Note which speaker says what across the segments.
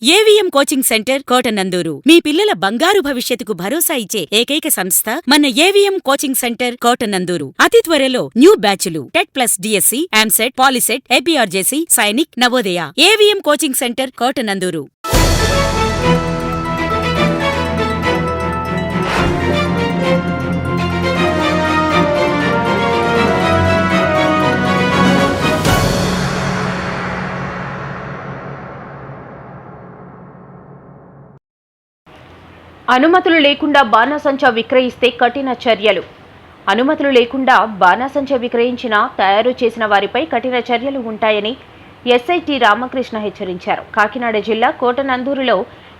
Speaker 1: AVM coaching centre Kotananduru మీ పిల్లల బంగారు భవిష్యత్తుకు భరోసా ఇచ్చే ఏకైక సంస్థ మన ఏవిఎం కోచింగ్ సెంటర్ కోటనందూరు. అతి త్వరలో న్యూ బ్యాచ్లు TET plus DSC, EAMCET, Polycet, APRJC, Sainik, Navodaya. AVM coaching centre Kotananduru.
Speaker 2: అనుమతులు లేకుండా బాణాసంచా విక్రయిస్తే కఠిన చర్యలు. అనుమతులు లేకుండా బాణాసంచా విక్రయించిన, తయారు చేసిన వారిపై కఠిన చర్యలు ఉంటాయని ఎస్ఐ టి రామకృష్ణ హెచ్చరించారు. కాకినాడ జిల్లా కోటనందూరులో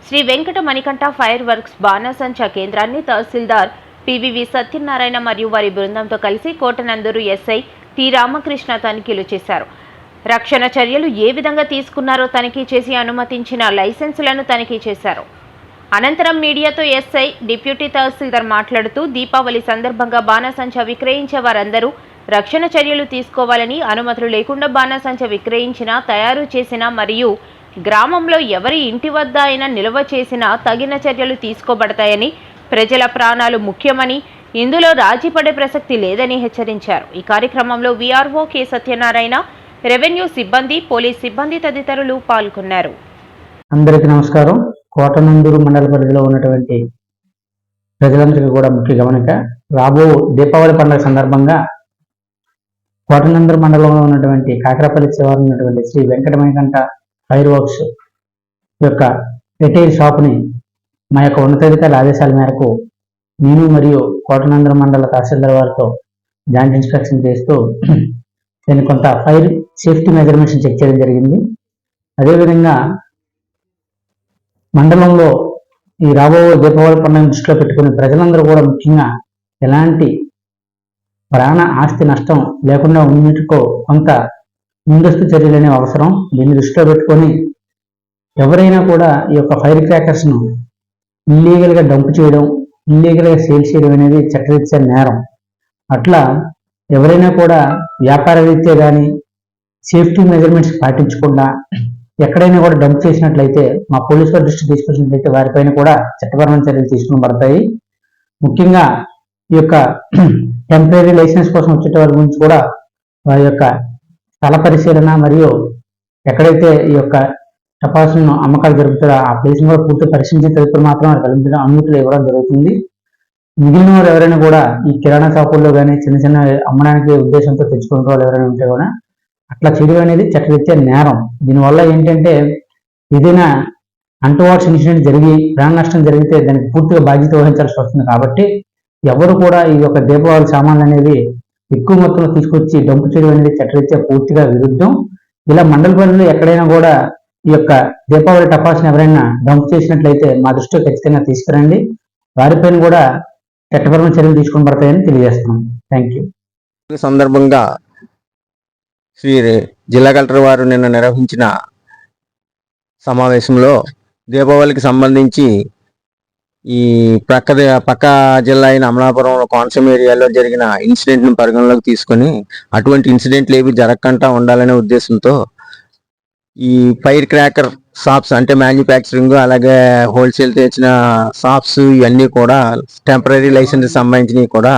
Speaker 2: శ్రీ వెంకట మణికంఠ ఫైర్ వర్క్స్ బాణాసంచా కేంద్రాన్ని తహసీల్దార్ పివివి సత్యనారాయణ మరియు వారి బృందంతో కలిసి కోటనందూరు ఎస్ఐ టి రామకృష్ణ తనిఖీలు చేశారు. రక్షణ చర్యలు ఏ విధంగా తీసుకున్నారో తనిఖీ చేసి అనుమతించిన లైసెన్సులను తనిఖీ చేశారు. అనంతరం మీడియాతో ఎస్ఐ డిప్యూటీ తహసీల్దార్ మాట్లాడుతూ, దీపావళి సందర్భంగా బాణాసంచా విక్రయించే వారందరూ రక్షణ చర్యలు తీసుకోవాలని, అనుమతులు లేకుండా బాణాసంచా విక్రయించిన, తయారు చేసిన మరియు గ్రామంలో ఎవరి ఇంటి వద్ద అయినా నిల్వ చేసినా తగిన చర్యలు తీసుకోబడతాయని, ప్రజల ప్రాణాలు ముఖ్యమని, ఇందులో రాజీ పడే ప్రసక్తి లేదని హెచ్చరించారు. ఈ కార్యక్రమంలో విఆర్ఓ కె సత్యనారాయణ, రెవెన్యూ సిబ్బంది, పోలీస్ సిబ్బంది తదితరులు పాల్గొన్నారు.
Speaker 3: అందరికీ నమస్కారం. కోటనందూరు మండల పరిధిలో ఉన్నటువంటి ప్రజలందరికీ కూడా ముఖ్య గమనిక, రాబో దీపావళి పండుగ సందర్భంగా కోటనందూరు మండలంలో ఉన్నటువంటి కాకరపల్లి శివారు ఉన్నటువంటి శ్రీ వెంకట మణికంఠ ఫైర్ వర్క్స్ యొక్క రిటైల్ షాప్ని మా యొక్క ఉన్నతాధికారుల ఆదేశాల మేరకు నేను మరియు కోటనందూరు మండల తహసీల్దార్ వారితో జాయింట్ ఇన్స్పెక్షన్ చేస్తూ దీన్ని కొంత ఫైర్ సేఫ్టీ మెజర్మెంట్స్ చెక్ చేయడం జరిగింది. అదేవిధంగా మండలంలో ఈ రాబో దీపావళి పండుగ దృష్టిలో పెట్టుకుని ప్రజలందరూ కూడా ముఖ్యంగా ఎలాంటి ప్రాణ ఆస్తి నష్టం లేకుండా ఉండేందుకు కొంత ముందస్తు చర్యలు అనేవి అవసరం. దీన్ని దృష్టిలో పెట్టుకొని ఎవరైనా కూడా ఈ యొక్క ఫైర్ క్రాకర్స్ను ఇల్లీగల్గా డంప్ చేయడం, ఇల్లీగల్గా సేల్ చేయడం అనేది చట్టరీత్యా నేరం. అట్లా ఎవరైనా కూడా వ్యాపార రీత్యా కానీ సేఫ్టీ మెజర్మెంట్స్ పాటించకుండా ఎక్కడైనా కూడా డంప్ చేసినట్లయితే మా పోలీసు వారి దృష్టి తీసుకొచ్చినట్లయితే వారిపైన కూడా చట్టపరమైన చర్యలు తీసుకుని పడతాయి. ముఖ్యంగా ఈ యొక్క టెంపరీ లైసెన్స్ కోసం వచ్చే వారి గురించి కూడా వారి యొక్క స్థల పరిశీలన మరియు ఎక్కడైతే ఈ యొక్క టపాసులను అమ్మకాలు జరుగుతారో ఆ ప్లేస్ని కూడా పూర్తి పరిశీలించిన తదుపరి మాత్రం వారికి అనుమతులు ఇవ్వడం జరుగుతుంది. మిగిలిన వారు ఎవరైనా కూడా ఈ కిరాణా షాపుల్లో కానీ చిన్న చిన్న అమ్మడానికి ఉద్దేశంతో తెచ్చుకునే వాళ్ళు ఎవరైనా ఉంటే కూడా అట్లా చేయడం అనేది చట్టరీత్యా నేరం. దీనివల్ల ఏంటంటే ఏదైనా అంటువార్డ్స్ ఇన్సిడెంట్ జరిగి ప్రాణ నష్టం జరిగితే దానికి పూర్తిగా బాధ్యత వహించాల్సి వస్తుంది. కాబట్టి ఎవరు కూడా ఈ యొక్క దీపావళి సామాన్లు అనేవి ఎక్కువ మొత్తంలో తీసుకొచ్చి డంపు చేయడం అనేది చట్టరీత్యా పూర్తిగా విరుద్ధం. ఇలా మండల పరిధిలో ఎక్కడైనా కూడా ఈ యొక్క దీపావళి టపాసుని ఎవరైనా డంపు చేసినట్లయితే మా దృష్టిలో ఖచ్చితంగా తీసుకురండి. వారిపైన కూడా చట్టపరమైన చర్యలు తీసుకుని పడతాయని తెలియజేస్తున్నాం. Thank you.
Speaker 4: సందర్భంగా శ్రీ జిల్లా కలెక్టర్ వారు నిన్న నిర్వహించిన సమావేశంలో దీపావళికి సంబంధించి ఈ పక్క జిల్లా అయిన అమలాపురంలో కోనసీమ ఏరియాలో జరిగిన ఇన్సిడెంట్ను పరిగణలోకి తీసుకొని అటువంటి ఇన్సిడెంట్లు ఏవి జరగకుండా ఉండాలనే ఉద్దేశంతో ఈ ఫైర్ క్రాకర్ షాప్స్ అంటే మ్యానుఫ్యాక్చరింగ్ అలాగే హోల్సేల్ తెచ్చిన షాప్స్ ఇవన్నీ కూడా టెంపరీ లైసెన్స్ సంబంధించినవి కూడా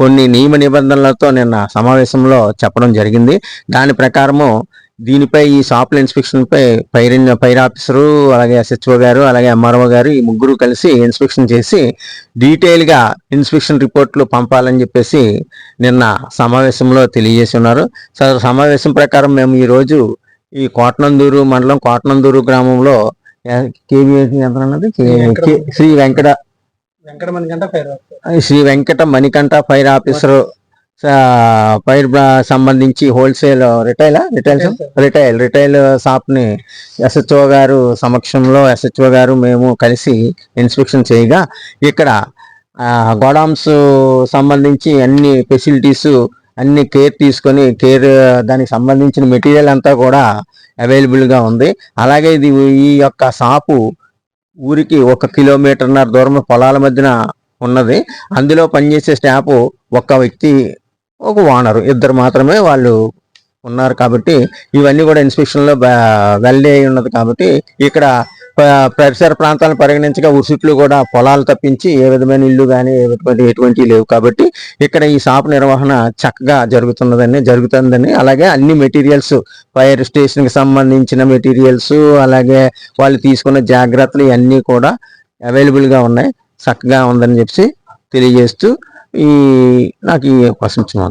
Speaker 4: కొన్ని నియమ నిబంధనలతో నిన్న సమావేశంలో చెప్పడం జరిగింది. దాని ప్రకారము దీనిపై ఈ షాపుల ఇన్స్పెక్షన్పై ఫైర్ ఆఫీసరు అలాగే ఎస్హెచ్ఓ గారు అలాగే ఎంఆర్ఓ గారు ఈ ముగ్గురు కలిసి ఇన్స్పెక్షన్ చేసి డీటెయిల్గా ఇన్స్పెక్షన్ రిపోర్ట్లు పంపాలని చెప్పేసి నిన్న సమావేశంలో తెలియజేసి ఉన్నారు. సమావేశం ప్రకారం మేము ఈరోజు ఈ కోటనందూరు మండలం కోటనందూరు గ్రామంలో Shri Venkata Manikanta fire officer fire సంబంధించి హోల్సేల్ రిటైల్ షాప్ ని ఎస్హెచ్ఓ గారు సమక్షంలో ఎస్హెచ్ఓ గారు మేము కలిసి ఇన్స్పెక్షన్ చేయగా ఇక్కడ గోడౌన్స్ సంబంధించి అన్ని ఫెసిలిటీస్ అన్ని కేర్ తీసుకొని దానికి సంబంధించిన మెటీరియల్ అంతా కూడా అవైలబుల్గా ఉంది. అలాగే ఈ యొక్క షాపు ఊరికి 1 కిలోమీటర్న్నర దూరం పొలాల మధ్యన ఉన్నది. అందులో పనిచేసే స్టాఫ్ ఒక వ్యక్తి, ఒక ఓనరు, ఇద్దరు మాత్రమే వాళ్ళు ఉన్నారు. కాబట్టి ఇవన్నీ కూడా ఇన్స్పెక్షన్లో వెల్లడి అయి ఉన్నది. కాబట్టి ఇక్కడ పరిసర ప్రాంతాలను పరిగణించగా ఉసుట్లు కూడా పొలాలు తప్పించి ఏ విధమైన ఇల్లు కానీ ఎటువంటి లేవు. కాబట్టి ఇక్కడ ఈ షాప్ నిర్వహణ చక్కగా జరుగుతుందని, అలాగే అన్ని మెటీరియల్స్, ఫైర్ స్టేషన్కి సంబంధించిన మెటీరియల్స్, అలాగే వాళ్ళు తీసుకున్న జాగ్రత్తలు ఇవన్నీ కూడా అవైలబుల్గా ఉన్నాయి. చక్కగా ఉందని చెప్పి తెలియజేస్తూ నాకు ఈ అవకాశం ఇచ్చిన